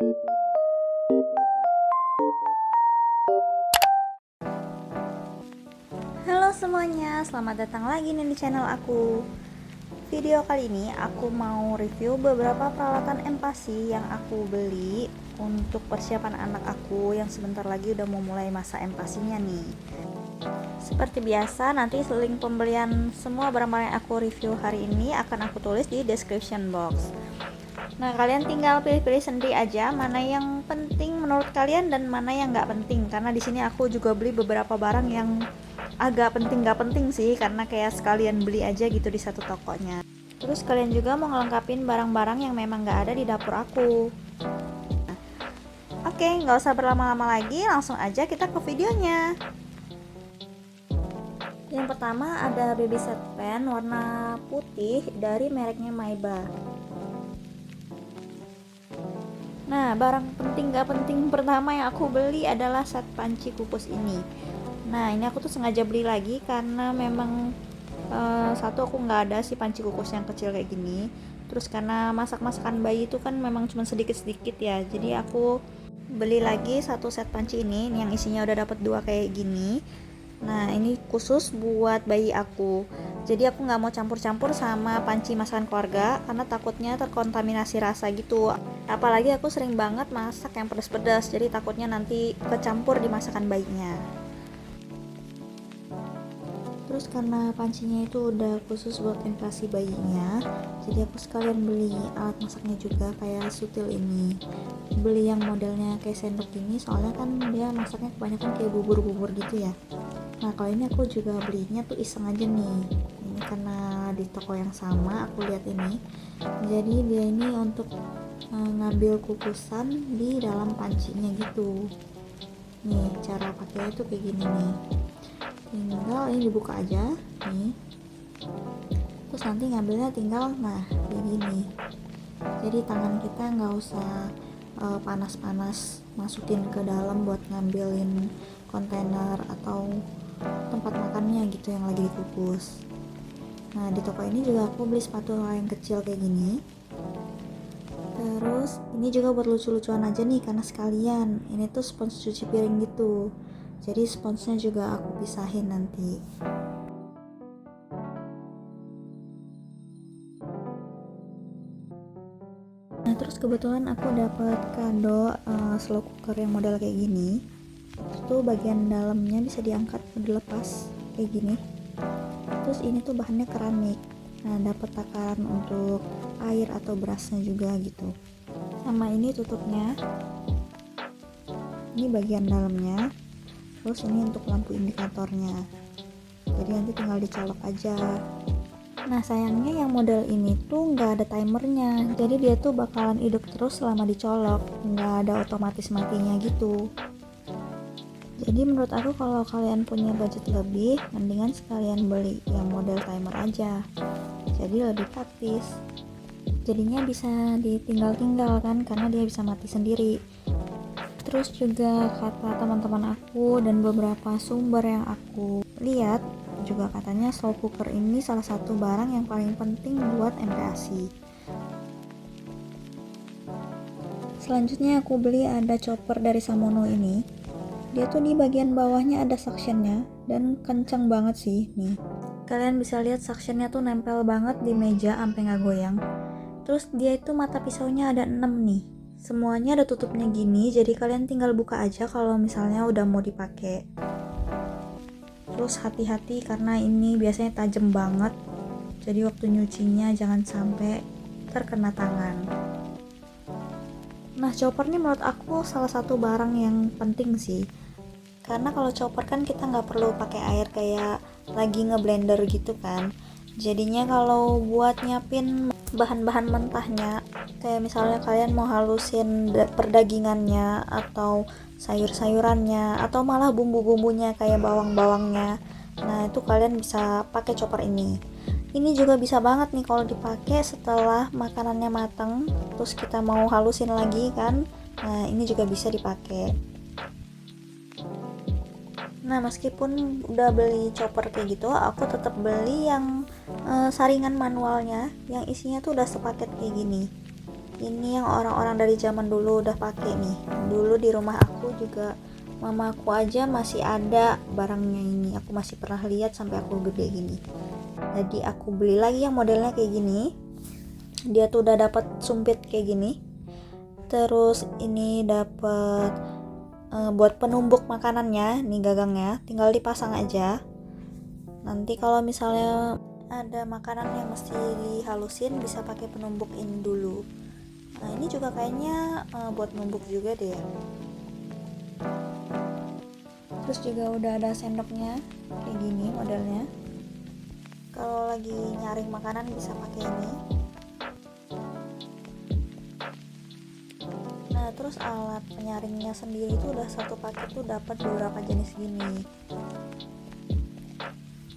Halo semuanya, selamat datang lagi nih di channel aku. Video kali ini aku mau review beberapa peralatan empasi yang aku beli untuk persiapan anak aku yang sebentar lagi udah mau mulai masa empasinya nih. Seperti biasa, nanti link pembelian semua barang-barang yang aku review hari ini akan aku tulis di description box. Nah, kalian tinggal pilih-pilih sendiri aja mana yang penting menurut kalian dan mana yang nggak penting. Karena di sini aku juga beli beberapa barang yang agak penting nggak penting sih, karena kayak sekalian beli aja gitu di satu tokonya. Terus kalian juga mau ngelengkapin barang-barang yang memang nggak ada di dapur aku. Oke, nggak usah berlama-lama lagi, langsung aja kita ke videonya. Yang pertama ada baby set pen warna putih dari mereknya Maiba. Nah, barang penting gak penting pertama yang aku beli adalah set panci kukus ini. Nah, ini aku tuh sengaja beli lagi karena memang satu aku nggak ada si panci kukus yang kecil kayak gini. Terus karena masak-masakan bayi itu kan memang cuma sedikit-sedikit ya. Jadi aku beli lagi satu set panci ini yang isinya udah dapat dua kayak gini. Nah, ini khusus buat bayi aku. Jadi aku nggak mau campur-campur sama panci masakan keluarga karena takutnya terkontaminasi rasa gitu. Apalagi aku sering banget masak yang pedas-pedas, jadi takutnya nanti kecampur di masakan bayinya. Terus karena pancinya itu udah khusus buat empasi bayinya, jadi aku sekalian beli alat masaknya juga kayak sutil ini. Beli yang modelnya kayak sendok ini soalnya kan dia masaknya kebanyakan kayak bubur-bubur gitu ya. Nah, kalau ini aku juga belinya tuh iseng aja nih. Ini karena di toko yang sama aku lihat ini. Jadi dia ini untuk ngambil kukusan di dalam pancinya gitu. Nih, cara pakainya tuh kayak gini nih. Tinggal ini dibuka aja nih. Terus nanti ngambilnya tinggal kayak gini. Jadi tangan kita nggak usah panas-panas masukin ke dalam buat ngambilin kontainer atau tempat makannya gitu yang lagi dikukus. Nah, di toko ini juga aku beli spatula yang kecil kayak gini. Terus ini juga buat lucu-lucuan aja nih, karena sekalian ini tuh spons cuci piring gitu. Jadi sponsnya juga aku pisahin nanti. Nah, terus kebetulan aku dapat kado slow cooker yang model kayak gini. Itu bagian dalamnya bisa diangkat, dilepas kayak gini. Terus ini tuh bahannya keramik. Nah, dapat takaran untuk air atau berasnya juga gitu. Sama ini tutupnya. Ini bagian dalamnya. Terus ini untuk lampu indikatornya. Jadi nanti tinggal dicolok aja. Nah, sayangnya yang model ini tuh nggak ada timernya. Jadi dia tuh bakalan hidup terus selama dicolok. Nggak ada otomatis matinya gitu. Jadi menurut aku kalau kalian punya budget lebih, mendingan sekalian beli yang model timer aja. Jadi lebih praktis. Jadinya bisa ditinggal-tinggal kan, karena dia bisa mati sendiri. Terus juga kata teman-teman aku dan beberapa sumber yang aku lihat juga katanya slow cooker ini salah satu barang yang paling penting buat MPASI. Selanjutnya aku beli ada chopper dari Samono ini. Dia tuh di bagian bawahnya ada suctionnya dan kencang banget sih nih. Kalian bisa lihat suctionnya tuh nempel banget di meja sampai nggak goyang. Terus dia itu mata pisaunya ada 6 nih. Semuanya ada tutupnya gini, jadi kalian tinggal buka aja kalau misalnya udah mau dipakai. Terus hati-hati karena ini biasanya tajam banget. Jadi waktu nyucinya jangan sampai terkena tangan. Nah, chopper ini menurut aku salah satu barang yang penting sih. Karena kalau chopper kan kita nggak perlu pakai air kayak lagi ngeblender gitu kan. Jadinya kalau buat nyiapin bahan-bahan mentahnya, kayak misalnya kalian mau halusin perdagingannya atau sayur-sayurannya atau malah bumbu-bumbunya kayak bawang-bawangnya, nah itu kalian bisa pakai chopper ini. Ini juga bisa banget nih kalau dipakai setelah makanannya mateng terus kita mau halusin lagi kan. Nah, ini juga bisa dipakai. Nah, meskipun udah beli chopper kayak gitu, aku tetap beli yang saringan manualnya yang isinya tuh udah sepaket kayak gini. Ini yang orang-orang dari zaman dulu udah pakai nih. Dulu di rumah aku juga mamaku aja masih ada barangnya ini. Aku masih pernah lihat sampai aku gede gini. Jadi aku beli lagi yang modelnya kayak gini. Dia tuh udah dapat sumpit kayak gini. Terus ini dapat buat penumbuk makanannya, nih gagangnya. Tinggal dipasang aja. Nanti kalau misalnya ada makanan yang mesti dihalusin bisa pakai penumbuk ini dulu. Nah ini juga kayaknya buat numbuk juga deh. Terus juga udah ada sendoknya kayak gini modelnya. Kalau lagi nyaring makanan bisa pakai ini. Nah terus alat penyaringnya sendiri itu udah satu paket tuh dapat beberapa jenis gini.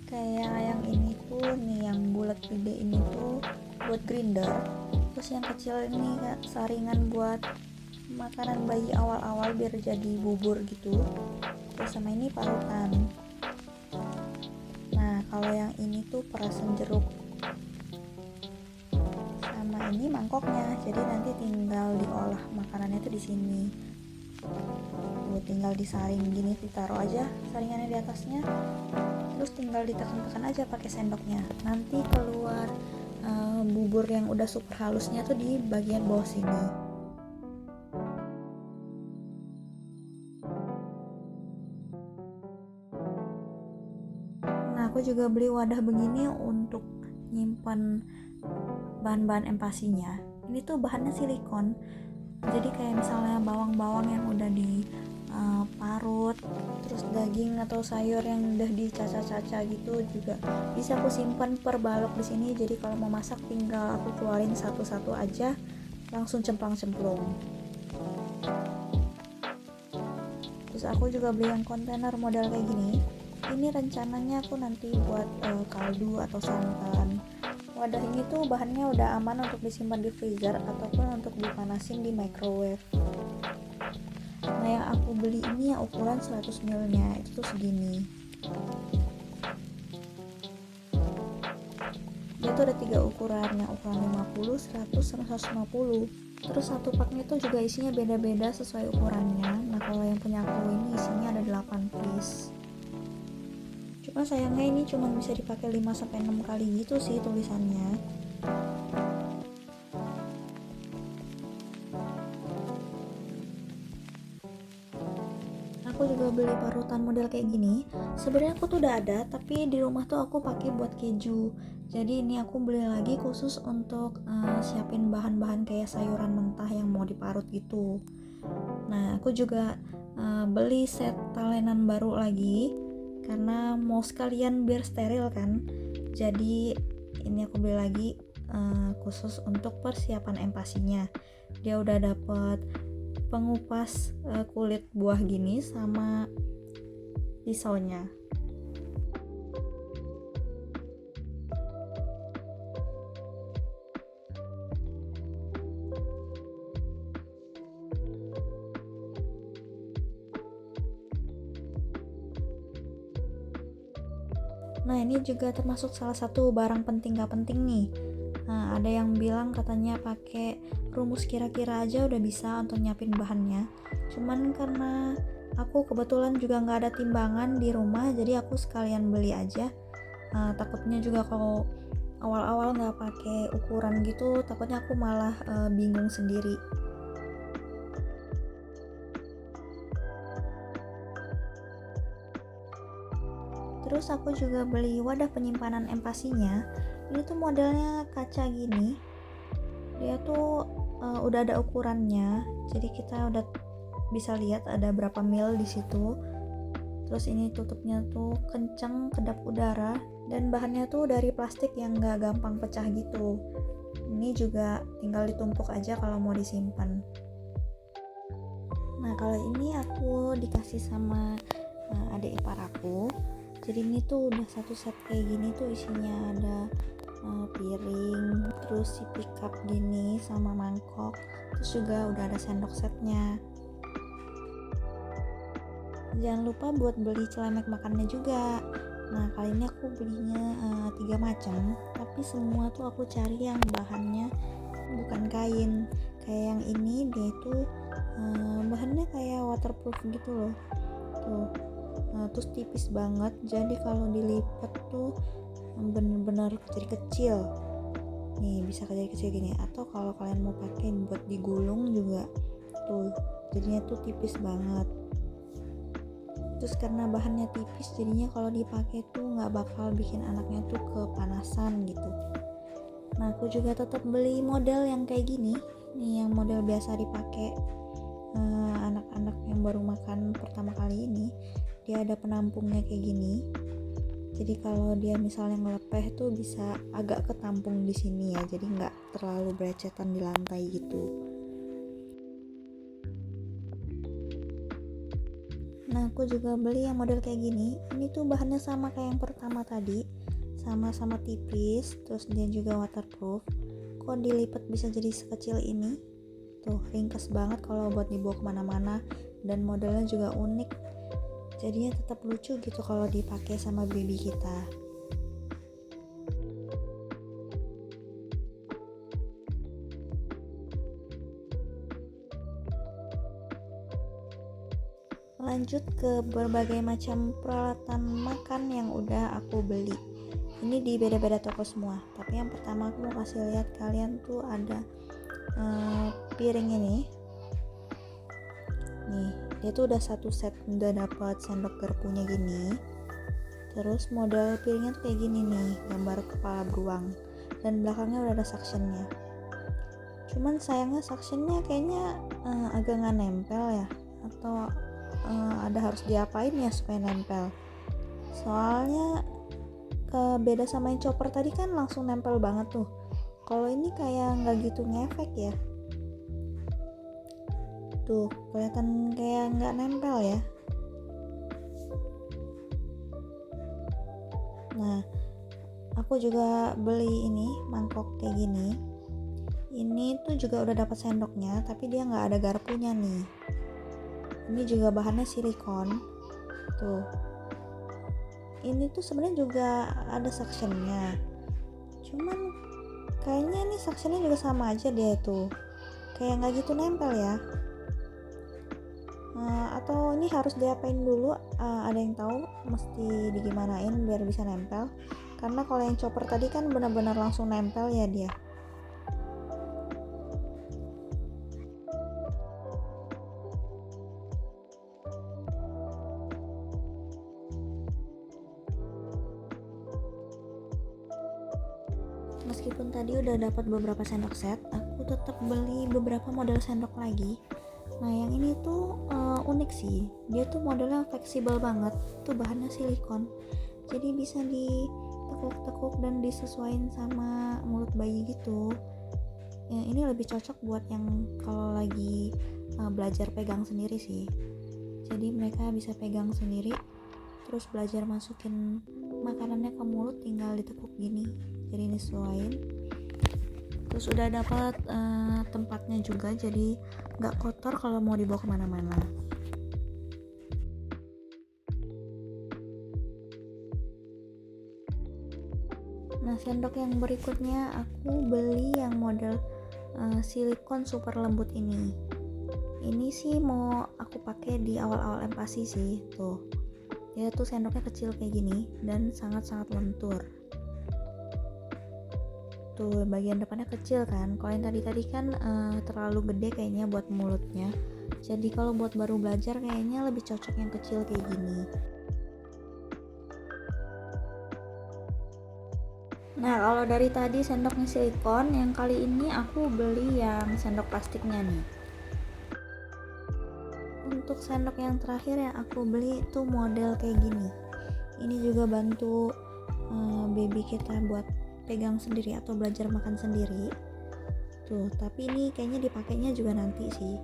Kayak yang ini tuh nih, yang bulat gede ini tuh buat grinder. Terus yang kecil ini kayak saringan buat makanan bayi awal-awal biar jadi bubur gitu. Terus sama ini parutan. Nah kalau yang ini tuh perasan jeruk. Sama ini mangkoknya, jadi nanti tinggal diolah makanannya tuh di sini. Tuh, tinggal disaring gini, ditaruh aja saringannya di atasnya. Terus tinggal ditekan-tekan aja pakai sendoknya. Nanti keluar bubur yang udah super halusnya tuh di bagian bawah sini. Nah aku juga beli wadah begini untuk nyimpan bahan-bahan empasinya. Ini tuh bahannya silikon, jadi kayak misalnya bawang-bawang yang udah di parut, terus daging atau sayur yang udah dicaca-caca gitu juga bisa aku simpan per balok di sini. Jadi kalau mau masak tinggal aku keluarin satu-satu aja, langsung cemplang-cemplung. Terus aku juga beli yang kontainer model kayak gini. Ini rencananya aku nanti buat kaldu atau santan. Wadah ini tuh bahannya udah aman untuk disimpan di freezer ataupun untuk dipanasin di microwave. Nah yang aku beli ini yang ukuran 100 ml nya itu tuh segini. Dia tuh ada 3 ukuran, yang ukuran 50, 100, sama 150. Terus satu paknya tuh juga isinya beda-beda sesuai ukurannya. Nah kalau yang punya aku ini isinya ada 8 piece. Cuma sayangnya ini cuma bisa dipakai 5-6 kali gitu sih tulisannya. Aku juga beli parutan model kayak gini. Sebenarnya aku tuh udah ada, tapi di rumah tuh aku pakai buat keju. Jadi ini aku beli lagi khusus untuk siapin bahan-bahan kayak sayuran mentah yang mau diparut gitu. Nah aku juga beli set talenan baru lagi karena mau sekalian biar steril kan. Jadi ini aku beli lagi khusus untuk persiapan empasinya. Dia udah dapet pengupas kulit buah gini sama pisaunya. Nah ini juga termasuk salah satu barang penting gak penting nih. Nah, ada yang bilang katanya pakai rumus kira-kira aja udah bisa untuk nyiapin bahannya. Cuman karena aku kebetulan juga nggak ada timbangan di rumah, jadi aku sekalian beli aja. Takutnya juga kalau awal-awal nggak pakai ukuran gitu, takutnya aku malah bingung sendiri. Terus aku juga beli wadah penyimpanan empasinya. Ini tuh modelnya kaca gini. Dia tuh udah ada ukurannya. Jadi kita udah bisa lihat ada berapa mil di situ. Terus ini tutupnya tuh kenceng, kedap udara, dan bahannya tuh dari plastik yang gak gampang pecah gitu. Ini juga tinggal ditumpuk aja kalau mau disimpan. Nah kalau ini aku dikasih sama adik ipar aku. Jadi ini tuh udah satu set kayak gini tuh, isinya ada piring, terus si pickup gini sama mangkok, terus juga udah ada sendok setnya. Jangan lupa buat beli celemek makannya juga. Nah kali ini aku belinya 3 macam, tapi semua tuh aku cari yang bahannya bukan kain, Kayak yang ini dia itu bahannya kayak waterproof gitu loh tuh. Terus tipis banget, jadi kalau dilipat tuh bener-bener kecil-kecil nih, bisa kecil-kecil gini. Atau kalau kalian mau pakai buat digulung juga tuh, jadinya tuh tipis banget. Terus karena bahannya tipis, jadinya kalau dipakai tuh nggak bakal bikin anaknya tuh kepanasan gitu. Nah, aku juga tetap beli model yang kayak gini nih, yang model biasa dipakai anak-anak yang baru makan pertama kali ini. Dia ada penampungnya kayak gini, jadi kalau dia misalnya ngelepeh tuh bisa agak ketampung di sini ya, jadi nggak terlalu berecetan di lantai gitu. Nah, aku juga beli yang model kayak gini. Ini tuh bahannya sama kayak yang pertama tadi, sama-sama tipis, terus dia juga waterproof. Kok dilipat bisa jadi sekecil ini? Tuh, ringkas banget kalau buat dibawa kemana-mana, dan modelnya juga unik. Jadinya tetap lucu gitu kalau dipakai sama baby kita. Lanjut ke berbagai macam peralatan makan yang udah aku beli. Ini di beda-beda toko semua, tapi yang pertama aku mau kasih lihat kalian tuh ada piring ini nih. Dia tuh udah satu set, udah dapat sendok garpunya gini. Terus model piringnya tuh kayak gini nih, gambar kepala beruang, dan belakangnya udah ada suctionnya. Cuman sayangnya suctionnya kayaknya agak nggak nempel ya, atau ada harus diapain ya supaya nempel. Soalnya beda sama yang chopper tadi kan langsung nempel banget tuh. Kalau ini kayak nggak gitu ngefek ya. Tuh, kelihatan kayak nggak nempel ya. Nah, aku juga beli ini mangkok kayak gini. Ini tuh juga udah dapat sendoknya, tapi dia nggak ada garpunya nih. Ini juga bahannya silikon. Tuh. Ini tuh sebenarnya juga ada suctionnya. Cuman kayaknya nih suctionnya juga sama aja dia tuh. Kayak nggak gitu nempel ya. Atau ini harus diapain dulu, ada yang tahu mesti digimanain biar bisa nempel, karena kalau yang chopper tadi kan benar-benar langsung nempel ya dia. Meskipun tadi udah dapat beberapa sendok set, aku tetap beli beberapa model sendok lagi. Nah, yang ini tuh unik sih. Dia tuh modelnya fleksibel banget. Tuh bahannya silikon. Jadi bisa ditekuk-tekuk dan disesuaikan sama mulut bayi gitu. Ya, ini lebih cocok buat yang kalau lagi belajar pegang sendiri sih. Jadi mereka bisa pegang sendiri, terus belajar masukin makanannya ke mulut, tinggal ditekuk gini. Jadi disesuaikan. Terus udah dapat tempatnya juga, jadi nggak kotor kalau mau dibawa kemana-mana. Nah, sendok yang berikutnya aku beli yang model silikon super lembut ini. Ini sih mau aku pakai di awal-awal empasi sih. Tuh, dia tuh sendoknya kecil kayak gini dan sangat-sangat lentur. Tuh, bagian depannya kecil kan. Kalau yang tadi kan terlalu gede kayaknya buat mulutnya. Jadi kalau buat baru belajar kayaknya lebih cocok yang kecil kayak gini. Nah, kalau dari tadi sendoknya silikon, yang kali ini aku beli yang sendok plastiknya nih. Untuk sendok yang terakhir yang aku beli itu model kayak gini. Ini juga bantu baby kita buat pegang sendiri atau belajar makan sendiri. Tuh, tapi ini kayaknya dipakainya juga nanti sih.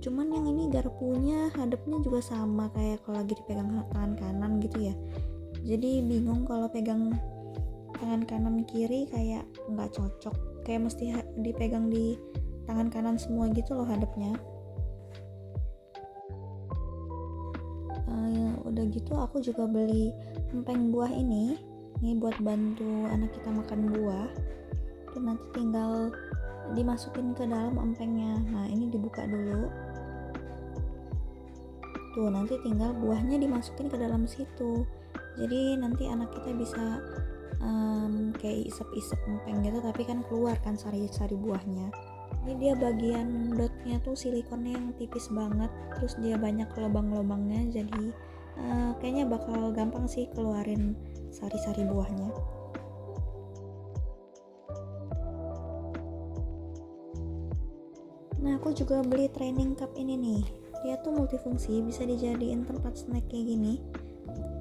Cuman yang ini garpunya hadapnya juga sama kayak kalau lagi dipegang tangan kanan gitu ya. Jadi bingung kalau pegang tangan kanan kiri kayak nggak cocok, kayak mesti dipegang di tangan kanan semua gitu loh hadapnya. Udah gitu aku juga beli empeng buah ini buat bantu anak kita makan buah. Tuh nanti tinggal dimasukin ke dalam empengnya. Nah ini dibuka dulu tuh, nanti tinggal buahnya dimasukin ke dalam situ, jadi nanti anak kita bisa kayak isep-isep empeng gitu, tapi kan keluar kan sari-sari buahnya. Ini dia bagian dotnya tuh silikonnya yang tipis banget, terus dia banyak lubang-lubangnya, jadi kayaknya bakal gampang sih keluarin sari-sari buahnya. Nah aku juga beli training cup ini nih, dia tuh multifungsi, bisa dijadiin tempat snack kayak gini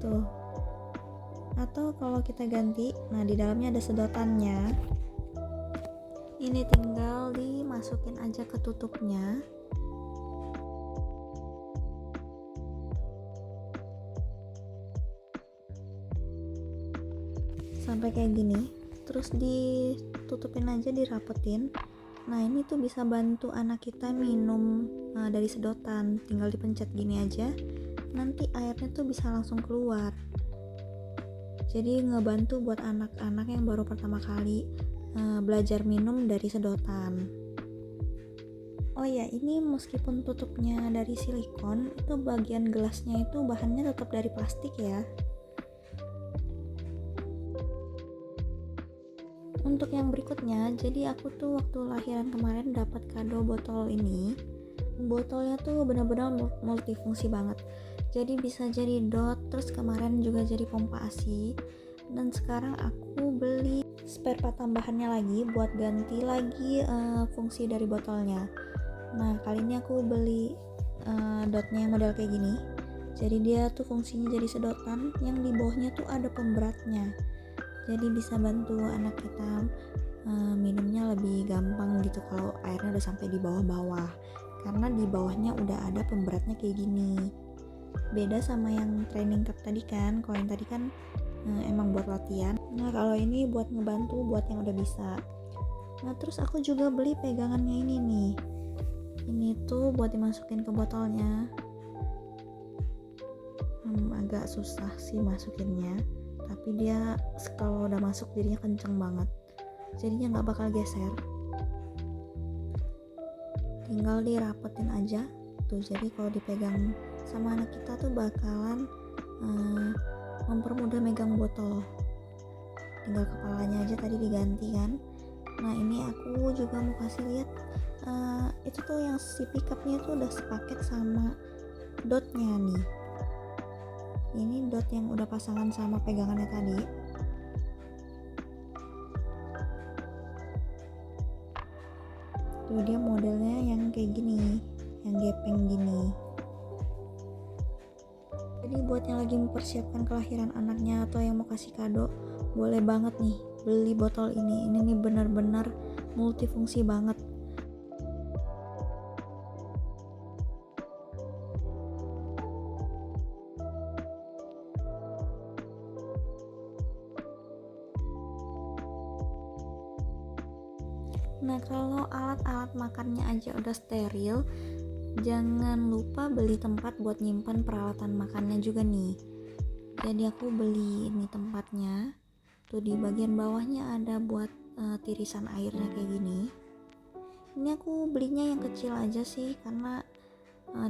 tuh, atau kalau kita ganti, nah di dalamnya ada sedotannya, ini tinggal dimasukin aja ke tutupnya sampai kayak gini, terus ditutupin aja, dirapetin. Nah ini tuh bisa bantu anak kita minum dari sedotan, tinggal dipencet gini aja, nanti airnya tuh bisa langsung keluar, jadi ngebantu buat anak-anak yang baru pertama kali belajar minum dari sedotan. Oh ya, ini meskipun tutupnya dari silikon, itu bagian gelasnya itu bahannya tetap dari plastik ya. Untuk yang berikutnya, jadi aku tuh waktu lahiran kemarin dapat kado botol ini. Botolnya tuh benar-benar multifungsi banget. Jadi bisa jadi dot, terus kemarin juga jadi pompa ASI. Dan sekarang aku beli spare part tambahannya lagi buat ganti lagi fungsi dari botolnya. Nah, kali ini aku beli dotnya yang model kayak gini. Jadi dia tuh fungsinya jadi sedotan yang di bawahnya tuh ada pemberatnya. Jadi bisa bantu anak kita minumnya lebih gampang gitu kalau airnya udah sampai di bawah-bawah, karena di bawahnya udah ada pemberatnya kayak gini. Beda sama yang training cup tadi kan, kalau yang tadi kan emang buat latihan. Nah kalau ini buat ngebantu buat yang udah bisa. Nah terus aku juga beli pegangannya ini nih, ini tuh buat dimasukin ke botolnya. Agak susah sih masukinnya, tapi dia kalau udah masuk jadinya kenceng banget, jadinya nggak bakal geser, tinggal dirapetin aja tuh. Jadi kalau dipegang sama anak kita tuh bakalan mempermudah megang botol, tinggal kepalanya aja tadi diganti kan. Nah ini aku juga mau kasih lihat itu tuh yang si pickupnya tuh udah sepaket sama dotnya nih. Ini dot yang udah pasangan sama pegangannya tadi. Tuh dia modelnya yang kayak gini, yang gepeng gini. Jadi buat yang lagi mempersiapkan kelahiran anaknya atau yang mau kasih kado, boleh banget nih beli botol ini. Ini nih benar-benar multifungsi banget. Nah kalau alat-alat makannya aja udah steril, jangan lupa beli tempat buat nyimpan peralatan makannya juga nih. Jadi aku beli ini tempatnya tuh, di bagian bawahnya ada buat tirisan airnya kayak gini. Ini aku belinya yang kecil aja sih, karena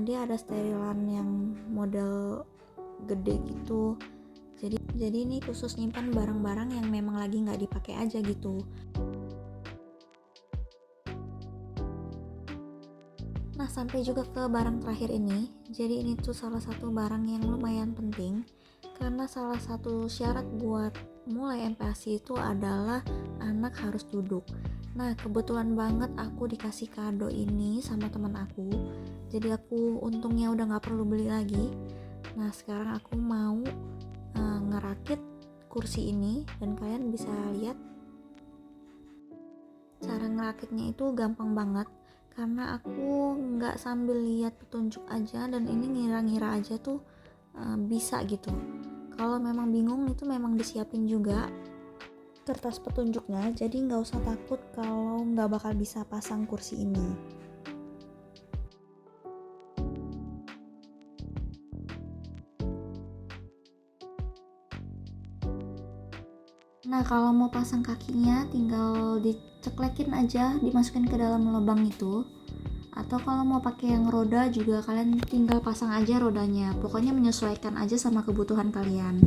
dia ada sterilan yang model gede gitu. Jadi ini khusus nyimpan barang-barang yang memang lagi nggak dipakai aja gitu. Nah sampai juga ke barang terakhir ini. Jadi ini tuh salah satu barang yang lumayan penting, karena salah satu syarat buat mulai MPASI itu adalah anak harus duduk. Nah kebetulan banget aku dikasih kado ini sama teman aku, jadi aku untungnya udah gak perlu beli lagi. Nah sekarang aku mau ngerakit kursi ini, dan kalian bisa lihat cara ngerakitnya itu gampang banget, karena aku nggak sambil lihat petunjuk aja, dan ini ngira-ngira aja tuh bisa gitu. Kalau memang bingung itu memang disiapin juga kertas petunjuknya, jadi nggak usah takut kalau nggak bakal bisa pasang kursi ini. Nah kalau mau pasang kakinya tinggal ceklekin aja, dimasukin ke dalam lubang itu. Atau kalau mau pakai yang roda juga kalian tinggal pasang aja rodanya. Pokoknya menyesuaikan aja sama kebutuhan kalian.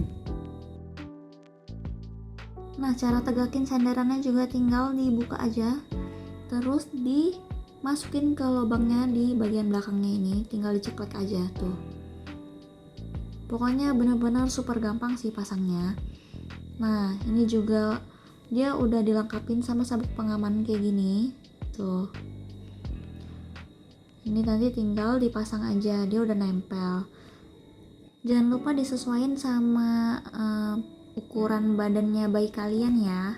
Nah, cara tegakin senderannya juga tinggal dibuka aja, terus dimasukin ke lubangnya di bagian belakangnya ini, tinggal diceklek aja tuh. Pokoknya bener-bener super gampang sih pasangnya. Nah, ini juga dia udah dilengkapin sama sabuk pengaman kayak gini tuh. Ini nanti tinggal dipasang aja, dia udah nempel. Jangan lupa disesuaikan sama ukuran badannya bayi kalian ya.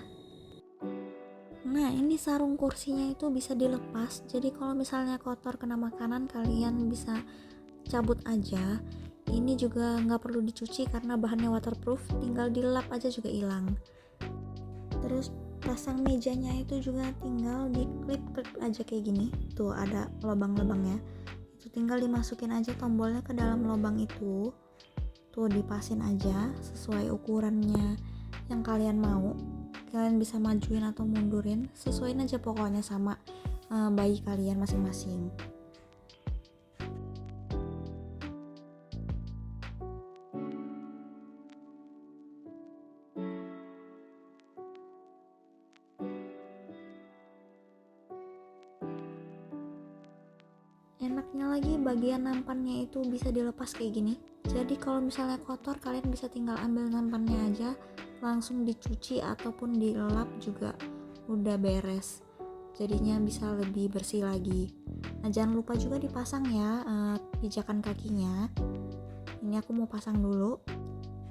Nah, ini sarung kursinya itu bisa dilepas, jadi kalau misalnya kotor kena makanan kalian bisa cabut aja. Ini juga nggak perlu dicuci karena bahannya waterproof, tinggal dilap aja juga hilang. Terus pasang mejanya itu juga tinggal diklip aja kayak gini, tuh ada lubang-lubangnya, itu tinggal dimasukin aja tombolnya ke dalam lubang itu, tuh dipasin aja sesuai ukurannya yang kalian mau. Kalian bisa majuin atau mundurin, sesuaiin aja pokoknya sama bayi kalian masing-masing. Enaknya lagi bagian nampannya itu bisa dilepas kayak gini, jadi kalau misalnya kotor kalian bisa tinggal ambil nampannya aja, langsung dicuci ataupun dilap juga udah beres, jadinya bisa lebih bersih lagi. Nah, jangan lupa juga dipasang ya pijakan kakinya. Ini aku mau pasang dulu.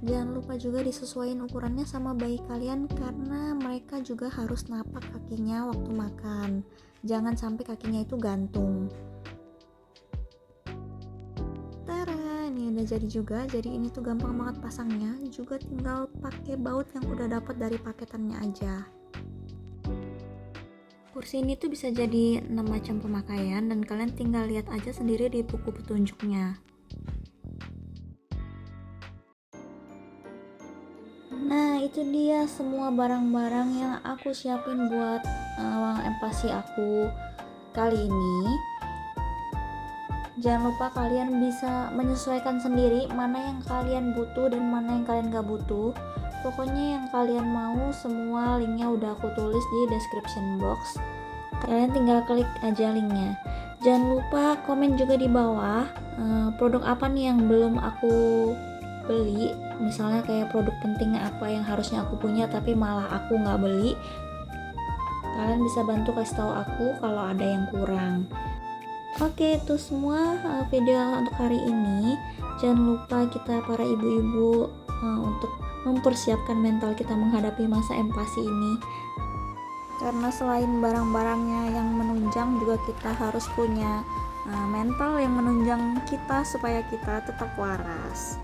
Jangan lupa juga disesuaikan ukurannya sama bayi kalian karena mereka juga harus napak kakinya waktu makan, jangan sampai kakinya itu gantung. Udah jadi juga, jadi ini tuh gampang banget pasangnya, juga tinggal pakai baut yang udah dapat dari paketannya aja. Kursi ini tuh bisa jadi 6 macam pemakaian dan kalian tinggal lihat aja sendiri di buku petunjuknya. Nah, itu dia semua barang-barang yang aku siapin buat empasi aku kali ini. Jangan lupa kalian bisa menyesuaikan sendiri mana yang kalian butuh dan mana yang kalian gak butuh. Pokoknya yang kalian mau semua linknya udah aku tulis di description box. Kalian tinggal klik aja linknya. Jangan lupa komen juga di bawah produk apa nih yang belum aku beli. Misalnya kayak produk penting apa yang harusnya aku punya tapi malah aku gak beli. Kalian bisa bantu kasih tahu aku kalau ada yang kurang. Oke, itu semua video untuk hari ini. Jangan lupa kita para ibu-ibu untuk mempersiapkan mental kita menghadapi masa empasi ini. Karena selain barang-barangnya yang menunjang, juga kita harus punya mental yang menunjang kita supaya kita tetap waras.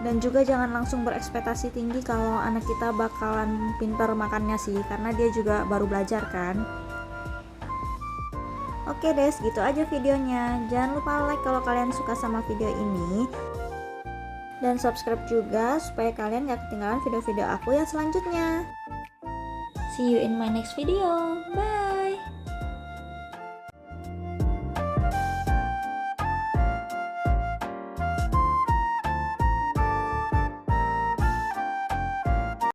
Dan juga jangan langsung berekspektasi tinggi kalau anak kita bakalan pintar makannya sih, karena dia juga baru belajar kan. Oke deh, gitu aja videonya. Jangan lupa like kalau kalian suka sama video ini. Dan subscribe juga supaya kalian gak ketinggalan video-video aku yang selanjutnya. See you in my next video. Bye!